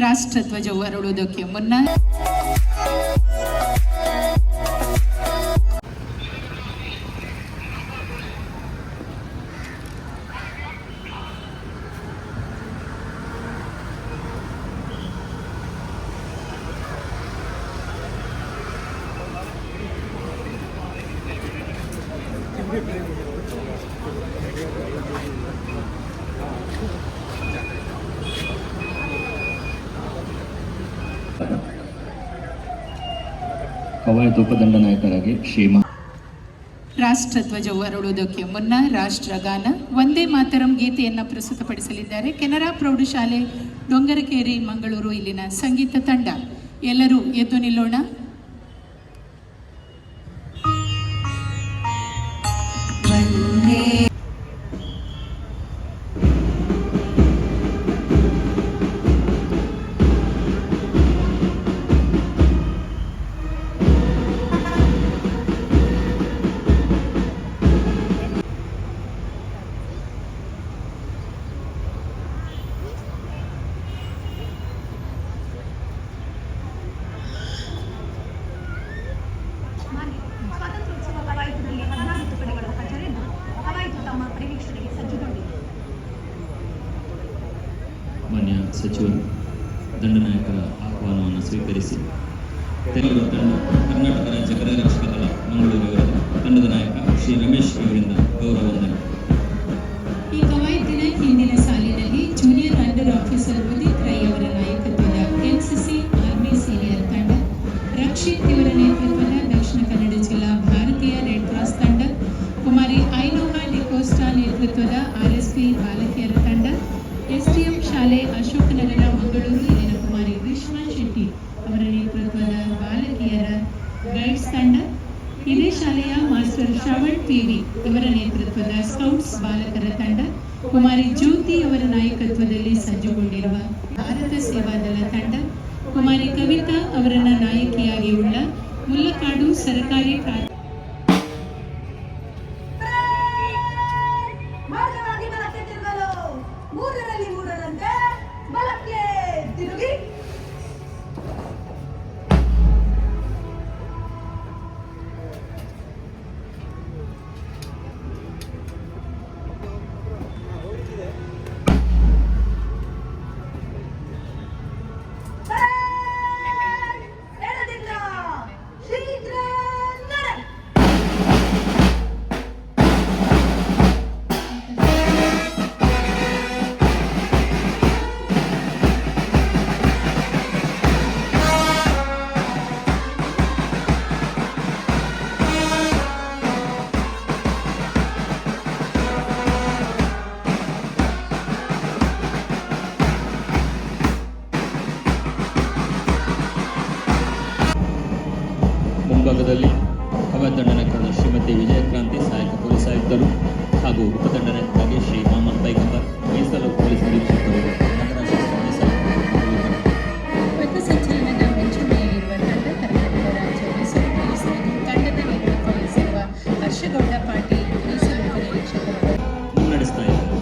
ರಾಷ್ಟ್ರಧ್ವಜವು ಅರಳುವುದಕ್ಕೆ ಮುನ್ನ ಕವಾಯತು ಉಪದಂಡನಾಯಕರಾಗಿ ಶ್ರೀಮಾ ರಾಷ್ಟ್ರಧ್ವಜವು ಅರಳುವುದಕ್ಕೆ ಮುನ್ನ ರಾಷ್ಟ್ರಗಾನ ವಂದೇ ಮಾತರಂ ಗೀತೆಯನ್ನು ಪ್ರಸ್ತುತಪಡಿಸಲಿದ್ದಾರೆ ಕೆನರಾ ಪ್ರೌಢಶಾಲೆ ಡೊಂಗರಕೇರಿ ಮಂಗಳೂರು ಇಲ್ಲಿನ ಸಂಗೀತ ತಂಡ. ಎಲ್ಲರೂ ಎದ್ದು ನಿಲ್ಲೋಣ. ಮಾನ್ಯ ಸಚಿವರು ದಂಡನಾಯಕರ ಆಹ್ವಾನವನ್ನು ಸ್ವೀಕರಿಸಿ ತೆರಳುವ ತಂಡ ಕರ್ನಾಟಕ ರಾಜ್ಯ ಗೃಹರಕ್ಷಕ ದಳ ಮಂಗಳೂರು ತಂಡದ ನಾಯಕ ಶ್ರೀ ರಮೇಶ್ ಅವರಿಂದ ಗೌರವ ವಂದನೆ. ಈ ಕವಾಯತಿನ ಹಿಂದಿನ ಸಾಲಿನಲ್ಲಿ junior under officer Udit Rai ಅವರ ನಾಯಕತ್ವದ ಎನ್ಸಿಸಿ ಆರ್ಮಿ ಸೀನಿಯರ್ ತಂಡ, ರಕ್ಷಿತ್ ಇವರ ನೇತೃತ್ವದ ದಕ್ಷಿಣ ಕನ್ನಡ ಜಿಲ್ಲಾ ಭಾರತೀಯ ರೆಡ್ ಕ್ರಾಸ್ ತಂಡ, ಕುಮಾರಿ ಐನೋಹಾ ಡಿಕೋಸ್ಟಾ ನೇತೃತ್ವದ ಆರ್ಎಸ್ಪಿ ಬಾಲಕಿಯರ ತಂಡ, ಎಸ್ಟಿಎಂ ಶಾಲೆ ಅಶೋಕನಗರ ಮಂಗಳೂರು ಇಲ್ಲಿನ ಕುಮಾರಿ ಗ್ರೀಷ್ಮಾ ಶೆಟ್ಟಿ ಅವರ ನೇತೃತ್ವದ ಬಾಲಕಿಯರ ಗೈಡ್ಸ್ ತಂಡ, ಇದೇ ಶಾಲೆಯ ಮಾಸ್ಟರ್ ಶ್ರವಣ್ ಪಿವಿ ಇವರ ನೇತೃತ್ವದ ಸ್ಕೌಟ್ಸ್ ಬಾಲಕರ ತಂಡ, ಕುಮಾರಿ ಜ್ಯೋತಿ ಅವರ ನಾಯಕತ್ವದಲ್ಲಿ ಸಜ್ಜುಗೊಂಡಿರುವ ಭಾರತ ಸೇವಾದಳ ತಂಡ, ಕುಮಾರಿ ಕವಿತಾ ಅವರನ್ನ ನಾಯಕಿಯಾಗಿ ಉಳ್ಳ ಮುಲ್ಲಕಾಡು ಸರ್ಕಾರಿ ಮುಂಭಾಗದಲ್ಲಿ ಕವಾಯತದಂಡನಾಯಕರಾದ ಶ್ರೀಮತಿ ವಿಜಯಕ್ರಾಂತಿ ಸಹಾಯಕ ಪೊಲೀಸ್ ಆಯುಕ್ತರು ಹಾಗೂ ಉಪದಂಡನಾಯಕರಾಗಿ ಶ್ರೀ ಮೊಹಮ್ಮದ್ ಪೈಗಂಬರ್ ಮೀಸಲು ಪೊಲೀಸ್ ನಿರೀಕ್ಷಕರು ನಗರ ಪಥಸಂಚಲನದ ಮುಂಚೂಣಿಯಲ್ಲಿರುವ ತಂಡ ಕರ್ನಾಟಕ ರಾಜ್ಯ ಮೀಸಲು ಪೊಲೀಸ್ ತಂಡದ ನೇತೃತ್ವ ವಹಿಸಿರುವ ಹರ್ಷಗೌಡ ಪಾಟೀಲ್ ಮೀಸಲು ಉಪನಿರೀಕ್ಷಕರು ಮುನ್ನಡೆಸ್ತಾ ಇದ್ದಾರೆ.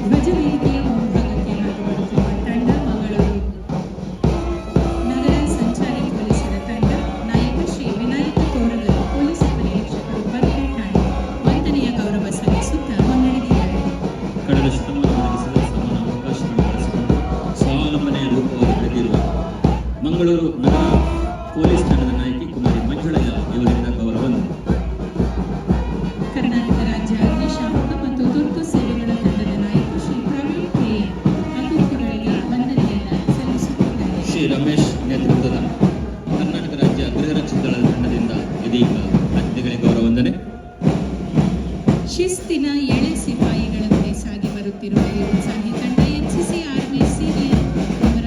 ಧ್ವಜ ವೇದಿಕೆಯ ಮುಂಭಾಗಕ್ಕೆ ಹಾದುಬರುತ್ತಿರುವ ತಂಡ ಮಂಗಳೂರು ನಗರ ಸಂಚಾರಿ ಪೊಲೀಸರ ತಂಡ, ನಾಯಕ ಶ್ರೀ ವಿನಾಯಕ ತೋರಗಲ್ ಪೊಲೀಸ್ ಉಪನಿರೀಕ್ಷಕರು ಬಗ್ಗೆ ಠಾಣೆ ವಂದನೆಯ ಗೌರವ ಸಲ್ಲಿಸುತ್ತಾ ಮುನ್ನಡೆದಿದ್ದಾರೆ. ಕಳೆದ ಶತಮಾನ ಒದಗಿಸಿದ ಸಮಾನ ಅವಕಾಶಗಳನ್ನು ಬಳಸಿಕೊಂಡು ಸ್ವಾವಲಂಬನೆಯ ರೂಪವಾಗಿ ಬೆಳೆದಿರುವ ಮಂಗಳೂರು ನಗರ ಪೊಲೀಸ್ ತಂಡದ ನಾಯಕಿ ಕುಮಾರಿ ಮಂಜುಳಯ್ಯ ಇವರಿಂದ ಗೌರವ ವಂದನೆ. ಕರ್ನಾಟಕ ರಾಜ್ಯ ಅಗ್ನಿಶಾಮಕ ಮತ್ತು ತುರ್ತು ಸೇವೆಗಳ ತಂಡದ ನಾಯಕ ಶ್ರೀ ಪ್ರವೀಣ್ ಕೆ ಅತಿಥಿಗಳಿಗೆ ವಂದನೆಯನ್ನು ಸಲ್ಲಿಸುತ್ತಿದ್ದಾರೆ. ಶ್ರೀ ರಮೇಶ್ ನೇತೃತ್ವದ ಕರ್ನಾಟಕ ರಾಜ್ಯ ಗೃಹರಕ್ಷಕ ದಳದ ತಂಡದಿಂದ ಇದೀಗ ಅತಿಥಿಗಳಿಗೆ ಗೌರವ ವಂದನೆ. ಶಿಸ್ತಿನ ಎಳೆ ಸಿಪಾಯಿಗಳಂತೆ ಸಾಗಿ ಬರುತ್ತಿರುವ ಈ ಉತ್ಸಾಹಿ ತಂಡ ಎನ್ಸಿಸಿ ಆರ್ಮಿ ಸೀನಿಯರ್ ಅವರ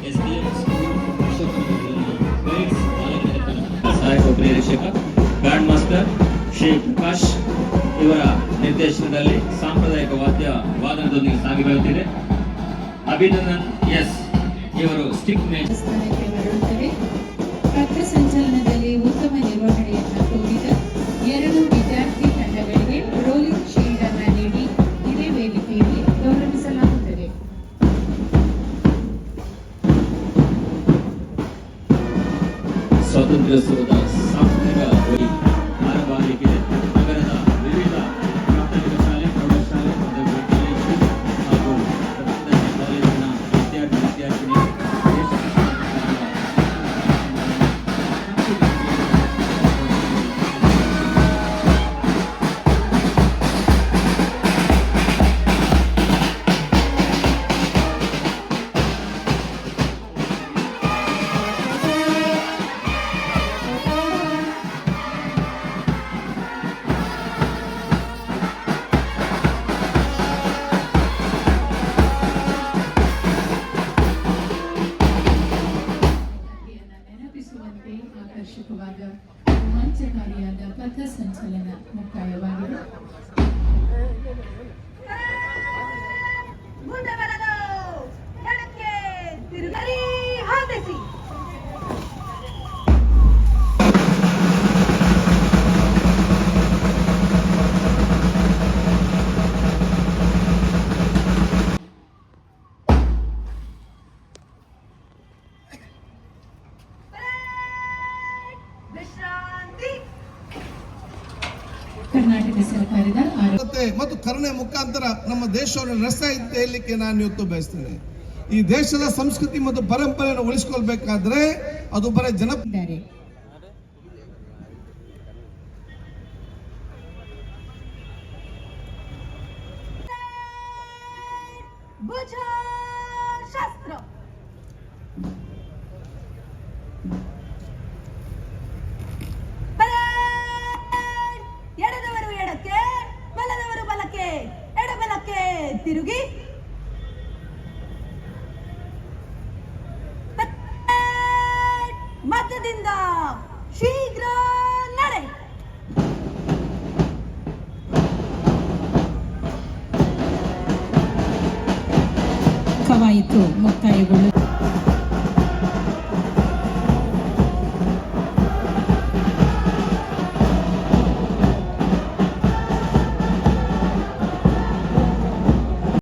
ಎಸ್ಡಿಎಂ ಸ್ಕೂಲ್ ಅಶೋಕನಗರದಲ್ಲಿ ಗೈಡ್ಸ್ ಬಾಲಕಿಯರ ಶ್ರೀ ಪ್ರಕಾಶ್ ಇವರ ನಿರ್ದೇಶನದಲ್ಲಿ ಸಾಂಪ್ರದಾಯಿಕ ವಾದನದೊಂದಿಗೆ ಸಾಗಿ ಬರುತ್ತಿದೆ. ಅಭಿನಂದನ್ ಎಸ್ ಇವರು ಸ್ಟಿಕ್ ಮೇಜ್ ಸ್ಥಾನಕ್ಕೆ ಬರುತ್ತದೆ. ಪಥಸಂಚಲನದಲ್ಲಿ ಉತ್ತಮ ನಿರ್ವಹಣೆಯನ್ನು ತೋರಿದ 2 ವಿದ್ಯಾರ್ಥಿ ತಂಡಗಳಿಗೆ ರೋಲಿಂಗ್ ಶೀಲ್ಡ್ ಅನ್ನು ನೀಡಿ ಇದೇ ವೇದಿಕೆಯಲ್ಲಿ ಗೌರವಿಸಲಾಗುತ್ತದೆ. ಸ್ವಾತಂತ್ರ್ಯೋತ್ಸವದ ಸಾಂಸ್ಕೃತಿಕ ಆರಂಭವಾಗಲಿದೆ. ನಗರದ ವಿವಿಧ ಪ್ರಾಥಮಿಕ ಶಾಲೆ, ಪ್ರೌಢಶಾಲೆ, ಪದವಿ ಕಾಲೇಜು ಹಾಗೂ ಪ್ರತಿಷ್ಠಿತ ಕಾಲೇಜಿನ ವಿದ್ಯಾರ್ಥಿನಿ ನೆನಪಿಸುವಂತೆ ಆಕರ್ಷಕವಾದ ರೋಮಾಂಚಕಾರಿಯಾದ ಪಥಸಂಚಲನ ಮುಕ್ತಾಯವಾಗಿದೆ. ಮುಂದೆ ಬರಲು ಎಡಕ್ಕೆ ತಿರುಗಲಿ ಹೊಂದಿಸಿ. ವಿಶ್ರಾಂತಿ. ಕರ್ನಾಟಕ ಸರ್ಕಾರದ ಮತ್ತು ಕರುಣೆ ಮುಖಾಂತರ ನಮ್ಮ ದೇಶವನ್ನು ನಡೆಸಲಿಕ್ಕೆ ನಾನು ಇವತ್ತು ಬಯಸ್ತೇನೆ. ಈ ದೇಶದ ಸಂಸ್ಕೃತಿ ಮತ್ತು ಪರಂಪರೆಯನ್ನು ಉಳಿಸಿಕೊಳ್ಬೇಕಾದ್ರೆ ಅದು ಬರೀ ಇದ್ದಾರೆ. ಭುಜಶಾಸ್ತ್ರ. ಎಡದವರು ಎಡಕ್ಕೆ, ಬಲದವರು ಬಲಕ್ಕೆ, ಎಡಬಲಕ್ಕೆ ತಿರುಗಿ. ಮಧ್ಯದಿಂದ ಶೀಘ್ರ ನಡೆ. ಕವಾಯಿತು ಮುಕ್ತಾಯಗೊಳ್ಳುತ್ತದೆ.